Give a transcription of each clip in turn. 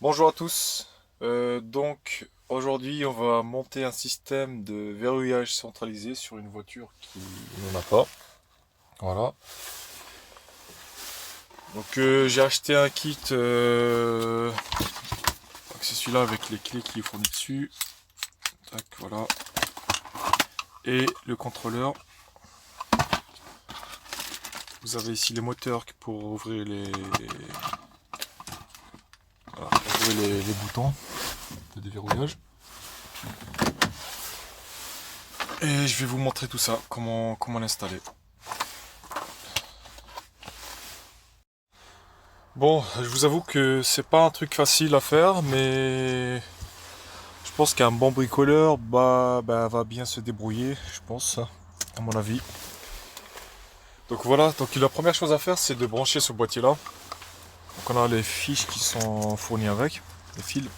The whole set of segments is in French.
Bonjour à tous. Donc aujourd'hui on va monter un système de verrouillage centralisé sur une voiture qui n'en a pas. Voilà. Donc j'ai acheté un kit. C'est celui-là avec les clés qui est fourni dessus. Tac, voilà. Et le contrôleur. Vous avez ici les moteurs pour ouvrir voilà, pour ouvrir les boutons de déverrouillage. Et je vais vous montrer tout ça, comment l'installer. Bon, je vous avoue que c'est pas un truc facile à faire, mais je pense qu'un bon bricoleur va bien se débrouiller, je pense, à mon avis. Donc voilà, donc la première chose à faire, c'est de brancher ce boîtier-là. Donc on a les fiches qui sont fournies avec, les fils.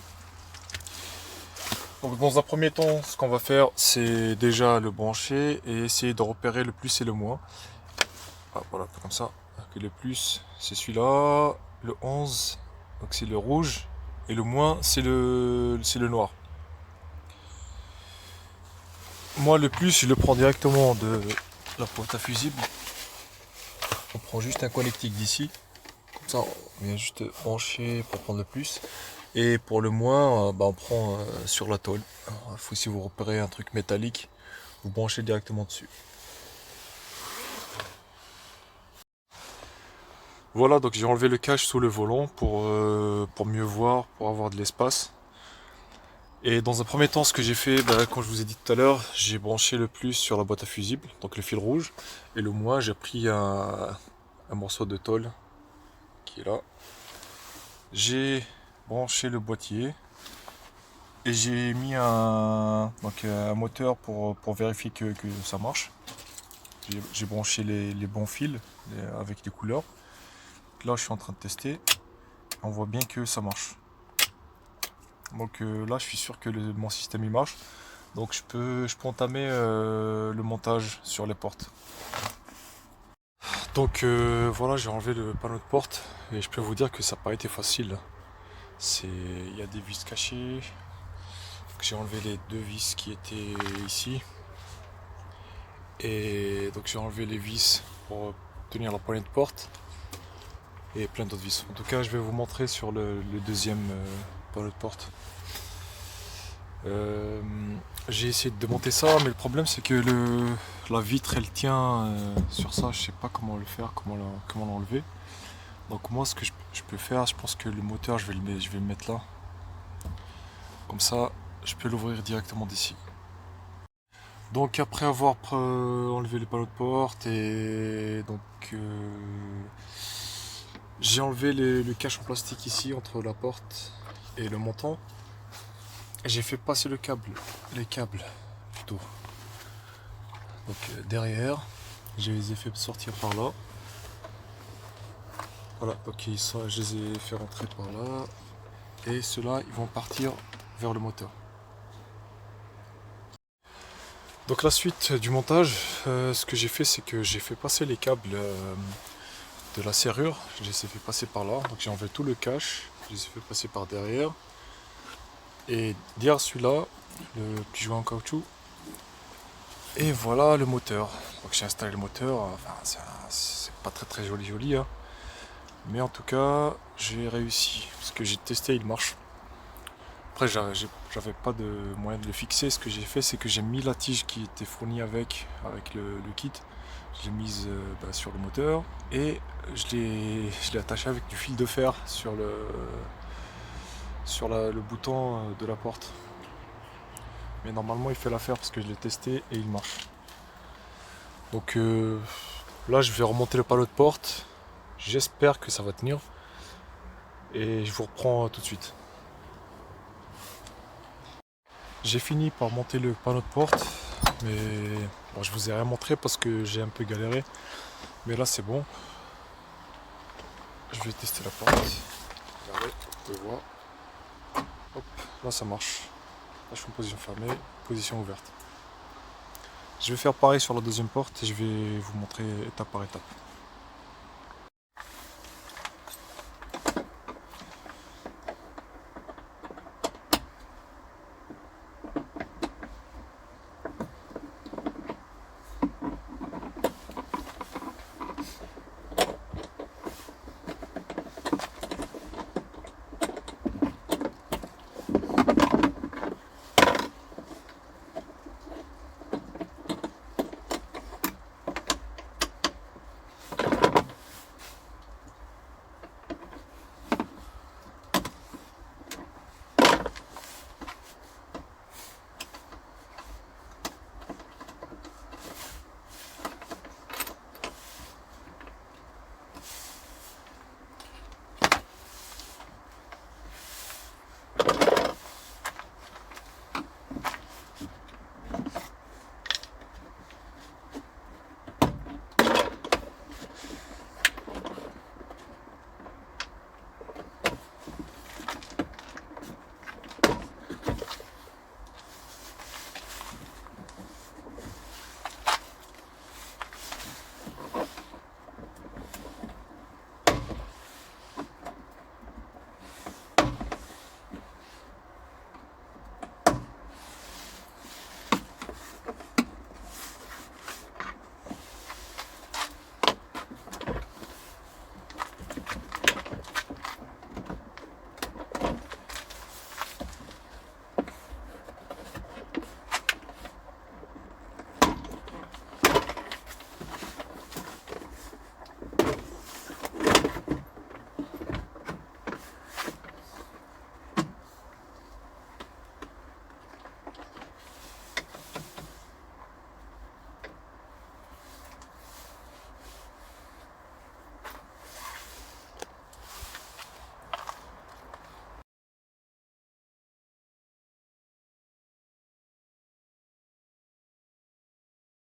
Donc dans un premier temps, ce qu'on va faire, c'est déjà le brancher et essayer de repérer le plus et le moins. Ah, voilà, comme ça. Donc le plus, c'est celui-là, le 11, donc c'est le rouge, et le moins, c'est le noir. Moi, le plus, je le prends directement de la pointe à fusible. On prend juste un connectique d'ici. Comme ça, on vient juste brancher pour prendre le plus. Et pour le moins, on prend sur la tôle. Il faut, si vous repérez un truc métallique, vous branchez directement dessus. Voilà, donc j'ai enlevé le cache sous le volant pour mieux voir, pour avoir de l'espace. Et dans un premier temps, ce que j'ai fait, comme je vous ai dit tout à l'heure, j'ai branché le plus sur la boîte à fusible, donc le fil rouge, et le moins, j'ai pris un morceau de tôle qui est là. J'ai branché le boîtier et j'ai mis un moteur pour vérifier que ça marche. J'ai branché les bons fils avec les couleurs. Là, je suis en train de tester. On voit bien que ça marche. Donc là, je suis sûr que mon système il marche. Donc je peux entamer le montage sur les portes. Donc voilà, j'ai enlevé le panneau de porte et je peux vous dire que ça n'a pas été facile. Il y a des vis cachées. J'ai enlevé les deux vis qui étaient ici. Et donc j'ai enlevé les vis pour tenir la poignée de porte. Et plein d'autres vis. En tout cas, je vais vous montrer sur le deuxième panneau de porte. J'ai essayé de démonter ça, mais le problème c'est que la vitre elle tient sur ça, je sais pas comment le faire, comment l'enlever. Donc moi ce que je peux faire, je pense que le moteur je vais le mettre là. Comme ça je peux l'ouvrir directement d'ici. Donc après avoir enlevé les panneaux de porte et donc j'ai enlevé le cache en plastique ici entre la porte et le montant. J'ai fait passer les câbles plutôt. Donc derrière, je les ai fait sortir par là. Voilà, donc je les ai fait rentrer par là. Et ceux-là, ils vont partir vers le moteur. Donc la suite du montage, ce que j'ai fait, c'est que j'ai fait passer les câbles de la serrure. Je les ai fait passer par là. Donc j'ai enlevé tout le cache. Je les ai fait passer par derrière. Et derrière celui-là, le petit joint en caoutchouc. Et voilà le moteur. Donc j'ai installé le moteur. Enfin, c'est pas très joli, hein. Mais en tout cas, j'ai réussi. Parce que j'ai testé, il marche. Après, j'avais pas de moyen de le fixer. Ce que j'ai fait, c'est que j'ai mis la tige qui était fournie avec le kit. Je l'ai mise sur le moteur. Et je l'ai attaché avec du fil de fer sur le bouton de la porte. Mais normalement, il fait l'affaire parce que je l'ai testé et il marche. Donc là, je vais remonter le panneau de porte. J'espère que ça va tenir. Et je vous reprends tout de suite. J'ai fini par monter le panneau de porte. Mais bon, je vous ai rien montré parce que j'ai un peu galéré. Mais là, c'est bon. Je vais tester la porte. Regardez, vous pouvez voir. Hop, là, ça marche. Là, je suis en position fermée, position ouverte. Je vais faire pareil sur la deuxième porte et je vais vous montrer étape par étape.